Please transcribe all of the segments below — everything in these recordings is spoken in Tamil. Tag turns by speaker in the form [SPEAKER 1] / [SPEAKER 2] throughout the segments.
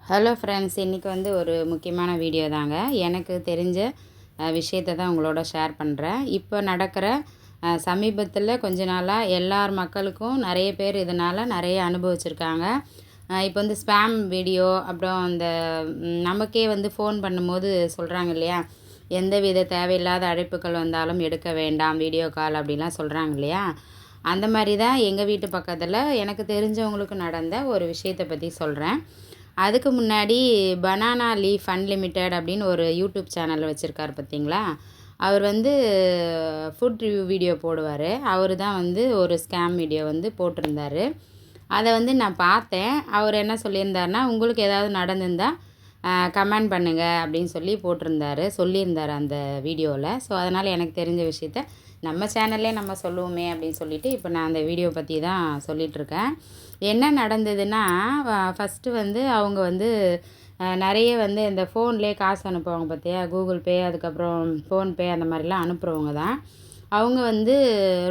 [SPEAKER 1] ஹலோ ஃப்ரெண்ட்ஸ், இன்றைக்கி ஒரு முக்கியமான வீடியோ தாங்க. எனக்கு தெரிஞ்ச விஷயத்தை தான் உங்களோட ஷேர் பண்ணுறேன். இப்போ நடக்கிற சமீபத்தில் கொஞ்ச நாளாக எல்லார் மக்களுக்கும் நிறைய பேர் இதனால் நிறைய அனுபவிச்சிருக்காங்க. இப்போ ஸ்பேம் வீடியோ, அப்புறம் அந்த நமக்கே ஃபோன் பண்ணும்போது சொல்கிறாங்க இல்லையா, எந்தவித தேவையில்லாத அழைப்புகள் வந்தாலும் எடுக்க வேண்டாம், வீடியோ கால் அப்படிலாம் சொல்கிறாங்க இல்லையா. அந்த மாதிரி தான் எங்கள் வீட்டு பக்கத்தில் எனக்கு தெரிஞ்சவங்களுக்கு நடந்த ஒரு விஷயத்தை பற்றி சொல்கிறேன். அதுக்கு முன்னாடி பனானா லீஃப் அன்லிமிட்டெட் அப்படின்னு ஒரு யூடியூப் சேனல் வச்சுருக்கார் பார்த்தீங்களா. அவர் ஃபுட் ரிவ்யூ வீடியோ போடுவார். அவர் தான் ஒரு ஸ்கேம் வீடியோ போட்டிருந்தார். அதை நான் பார்த்தேன். அவர் என்ன சொல்லியிருந்தாருன்னா, உங்களுக்கு ஏதாவது நடந்திருந்தால் கமெண்ட் பண்ணுங்கள் அப்படின்னு சொல்லியிருந்தார் அந்த வீடியோவில். ஸோ அதனால் எனக்கு தெரிஞ்ச விஷயத்த நம்ம சேனல்லே நம்ம சொல்லுவோமே அப்படின்னு சொல்லிவிட்டு இப்போ நான் அந்த வீடியோ பற்றி தான் சொல்லிகிட்ருக்கேன். என்ன நடந்ததுன்னா, ஃபஸ்ட்டு அவங்க நிறைய இந்த ஃபோன்லேயே காசு அனுப்புவாங்க பார்த்தியா, கூகுள் பே, அதுக்கப்புறம் ஃபோன்பே, அந்த மாதிரிலாம் அனுப்புகிறவங்க தான். அவங்க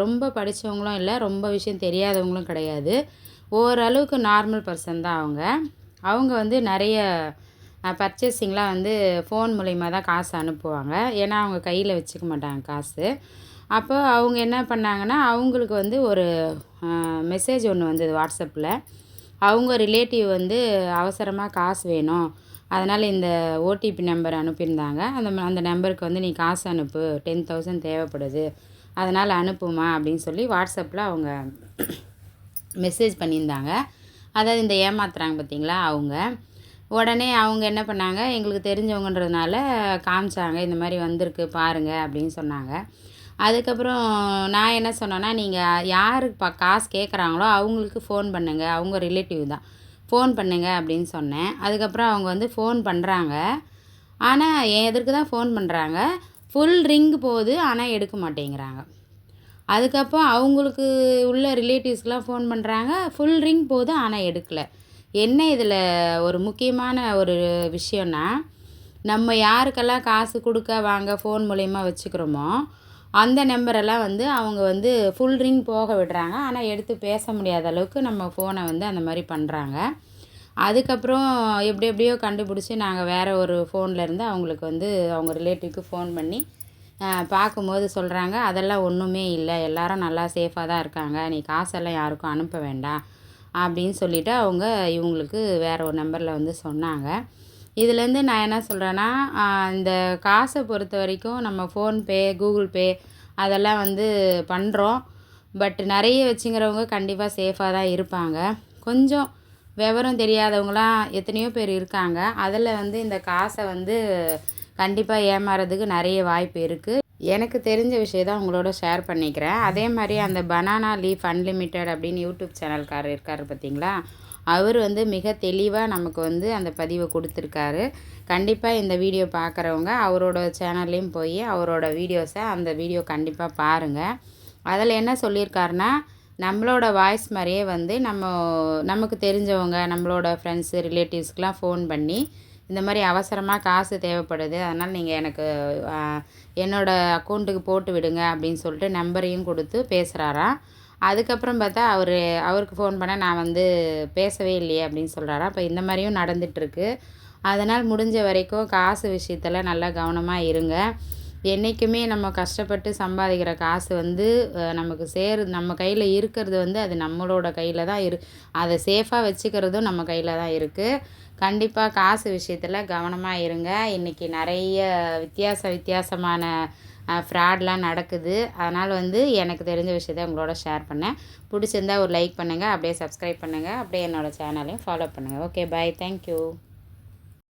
[SPEAKER 1] ரொம்ப படித்தவங்களும் இல்லை, ரொம்ப விஷயம் தெரியாதவங்களும் கிடையாது. ஓரளவுக்கு நார்மல் பர்சன் தான் அவங்க நிறைய பர்ச்சேசிங்லாம் ஃபோன் மூலிமா தான் காசு அனுப்புவாங்க. ஏன்னா அவங்க கையில் வச்சுக்க மாட்டாங்க காசு. அப்போ அவங்க என்ன பண்ணாங்கன்னா, அவங்களுக்கு ஒரு மெசேஜ் ஒன்று வந்தது வாட்ஸ்அப்பில். அவங்க ரிலேட்டிவ் அவசரமாக காசு வேணும், அதனால் இந்த ஓடிபி நம்பர் அனுப்பியிருந்தாங்க. அந்த நம்பருக்கு நீ காசு அனுப்பு, 10,000 தேவைப்படுது, அதனால் அனுப்புமா அப்படின்னு சொல்லி வாட்ஸ்அப்பில் அவங்க மெசேஜ் பண்ணியிருந்தாங்க. அதாவது இந்த ஏமாத்துறாங்க பார்த்திங்களா அவங்க. உடனே அவங்க என்ன பண்ணாங்க, எங்களுக்கு தெரிஞ்சவங்கன்றதுனால காமிச்சாங்க, இந்த மாதிரி வந்திருக்கு பாருங்கள் அப்படின்னு சொன்னாங்க. அதுக்கப்புறம் நான் என்ன சொன்னேன்னா, நீங்கள் யாருக்கு காசு கேட்குறாங்களோ அவங்களுக்கு ஃபோன் பண்ணுங்கள், அவங்க ரிலேட்டிவ் தான், ஃபோன் பண்ணுங்கள் அப்படின்னு சொன்னேன். அதுக்கப்புறம் அவங்க ஃபோன் பண்ணுறாங்க. ஆனால் என் எதற்கு தான் ஃபோன் பண்ணுறாங்க, ஃபுல் ரிங் போகுது, ஆனால் எடுக்க மாட்டேங்கிறாங்க. அதுக்கப்புறம் அவங்களுக்கு உள்ள ரிலேட்டிவ்ஸ்க்கெலாம் ஃபோன் பண்ணுறாங்க, ஃபுல் ரிங் போகுது, ஆனால் எடுக்கலை. என்ன இதில் ஒரு முக்கியமான ஒரு விஷயம்னா, நம்ம யாருக்கெல்லாம் காசு கொடுக்க வாங்க ஃபோன் மூலயமா வச்சுக்கிறோமோ அந்த நம்பரெல்லாம் அவங்க ஃபுல் ரிங் போக விடுறாங்க, ஆனால் எடுத்து பேச முடியாத அளவுக்கு நம்ம ஃபோனை அந்த மாதிரி பண்ணுறாங்க. அதுக்கப்புறம் எப்படியோ கண்டுபிடிச்சி நாங்கள் வேறு ஒரு ஃபோன்லேருந்து அவங்களுக்கு அவங்க ரிலேட்டிவ்க்கு ஃபோன் பண்ணி பார்க்கும்போது சொல்கிறாங்க, அதெல்லாம் ஒன்றுமே இல்லை, எல்லோரும் நல்லா சேஃபாக தான் இருக்காங்க, நீ காசெல்லாம் யாருக்கும் அனுப்ப வேண்டாம் அப்படின்னு சொல்லிவிட்டு அவங்க இவங்களுக்கு வேறு ஒரு நம்பரில் சொன்னாங்க. இதுலேருந்து நான் என்ன சொல்கிறேன்னா, இந்த காசை பொறுத்த வரைக்கும் நம்ம ஃபோன்பே, கூகுள் பே அதெல்லாம் பண்ணுறோம். பட் நிறைய வச்சுங்கிறவங்க கண்டிப்பாக சேஃபாக தான் இருப்பாங்க. கொஞ்சம் விவரம் தெரியாதவங்களாம் எத்தனையோ பேர் இருக்காங்க. அதில் இந்த காசை கண்டிப்பாக ஏமாறதுக்கு நிறைய வாய்ப்பு இருக்குது. எனக்கு தெரிஞ்ச விஷயம் தான் உங்களோட ஷேர் பண்ணிக்கிறேன். அதே மாதிரி அந்த பனானா லீஃப் அன்லிமிட்டெட் அப்படின்னு யூடியூப் சேனல்காரர் இருக்கார் பார்த்தீங்களா, அவர் மிக தெளிவாக நமக்கு அந்த பதிவை கொடுத்துருக்காரு. கண்டிப்பாக இந்த வீடியோ பார்க்குறவங்க அவரோட சேனல்லையும் போய் அவரோட வீடியோஸை அந்த வீடியோ கண்டிப்பாக பாருங்கள். அதில் என்ன சொல்லியிருக்காருன்னா, நம்மளோட வாய்ஸ் மாதிரியே நமக்கு தெரிஞ்சவங்க, நம்மளோட ஃப்ரெண்ட்ஸு, ரிலேட்டிவ்ஸ்க்கெலாம் ஃபோன் பண்ணி இந்த மாதிரி அவசரமாக காசு தேவைப்படுது, அதனால் நீங்கள் எனக்கு என்னோடய அக்கௌண்ட்டுக்கு போட்டு விடுங்க அப்படின்னு சொல்லிட்டு நம்பரையும் கொடுத்து பேசுகிறாராம். அதுக்கப்புறம் பார்த்தா அவருக்கு ஃபோன் பண்ண நான் பேசவே இல்லையே அப்படின்னு சொல்கிறாராம். அப்போ இந்த மாதிரியும் நடந்துகிட்ருக்கு. அதனால் முடிஞ்ச வரைக்கும் காசு விஷயத்தில் நல்லா கவனமாக இருங்க. என்றைக்குமே நம்ம கஷ்டப்பட்டு சம்பாதிக்கிற காசு நமக்கு நம்ம கையில் இருக்கிறது அது நம்மளோட கையில் தான் அதை சேஃபாக வச்சுக்கிறதும் நம்ம கையில் தான் இருக்குது. கண்டிப்பாக காசு விஷயத்தில் கவனமாக இருங்க. இன்றைக்கி நிறைய வித்தியாசமான ஃப்ராட்லாம் நடக்குது. அதனால் எனக்கு தெரிஞ்ச விஷயத்தை உங்களோட ஷேர் பண்ணேன். பிடிச்சிருந்தா ஒரு லைக் பண்ணுங்கள், அப்படியே சப்ஸ்கிரைப் பண்ணுங்கள், அப்படியே என்னோடய சேனலையும் ஃபாலோ பண்ணுங்கள். ஓகே, பாய், தேங்க்யூ.